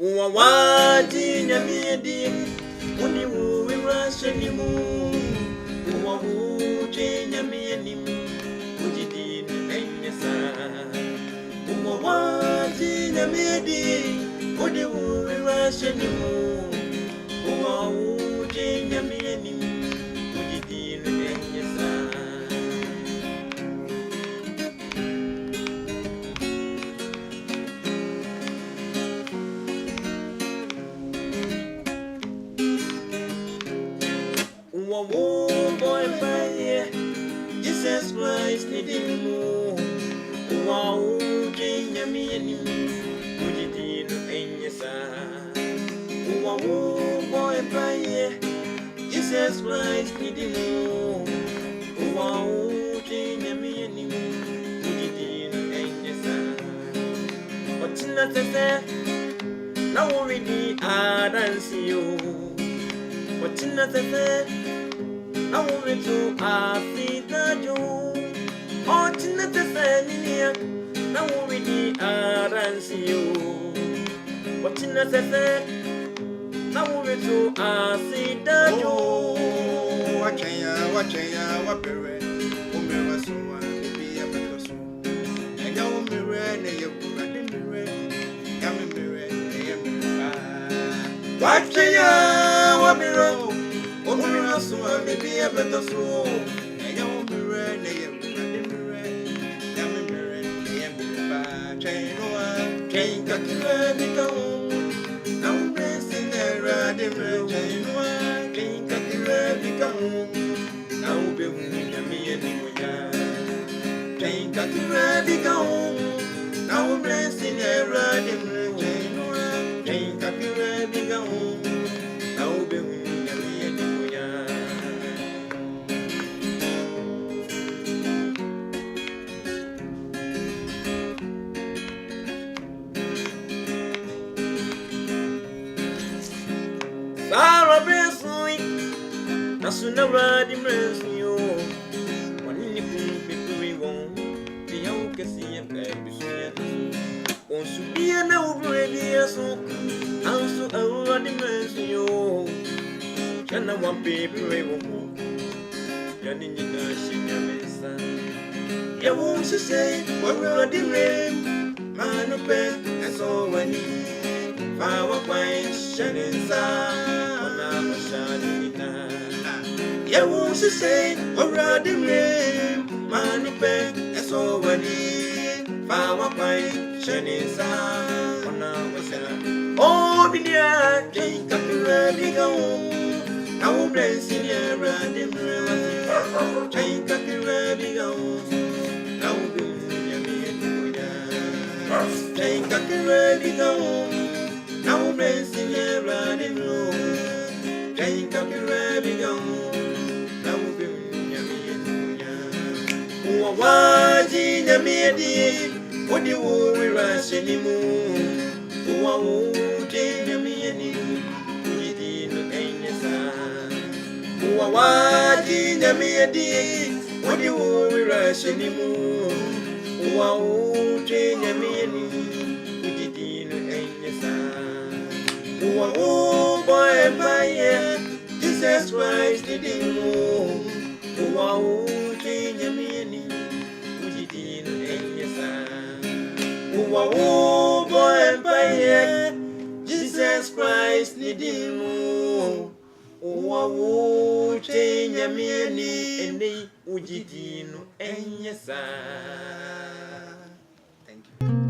Uwawati nyamiedi Uni uwe rashenimu Uwawuti nyamiedi Ujidinu enyesa Uwawati nyamiedi Uni uwe rashenimu Uwawuti nyamiedi Ujidinu enyesa Oh boy, fire, Jesus Christ, needing more. Wow, Jane, me and you, would you do any sign? Oh boy, fire, Jesus Christ, needing more. Wow, Jane, me and you, would you do any sign? What's not to say? Now we need I dance you. What's not to say? I want me to see the Joe. Oh, Tina, the Sania. Now we need and see you. What Tina said, now we to see the Joe. Watching ya, what parent, who never saw be a better soon. And now me ready, you couldn't be ready. Come and be ready, watching ya, what be wrong. Oh, maybe a better soul. And you won't be ready, and be ready. Come and be ready, and be ready. Chain Kakra, become. Now blessing there, chain Kakra, become. Now be winning me and you. Chain Kakra, become. Now blessing there, chain Kakra, become. Now be winning. Nasuna radi mresio Wanini kumpipi wong Pia ukesi ya pebisuya Onsubia na ubredi ya soku Ansu radi mresio Chana wampipi wong Yani njina shinya mesa Ya wonsi say Wawradi mrem Manupe Eso wani Fawa kwain Shaninsa Ona mashanina Ya won't say, already name, Manipe, and so when he found a pine, shining sun on our side. Oh, be near, King Kakra, big home. Now, blessing your random river, King Kakra, big home. Now, do you King Kakra, big home. Now, blessing your random river, King Kakra, big home. Waji nyamiedi Odi uwe rashenimu Uwawuti nyamiedi Ujidinu enyesa Waji nyamiedi Odi uwe rashenimu Uwawuti nyamiedi Ujidinu enyesa Uwawubo empaye Jesus Christ nidimu Uwawuti nyamiedi Uwawubo empaye Jesus Christ nidimu Uwawuti nyamiedi Ende ujidinu enyesa. Thank you.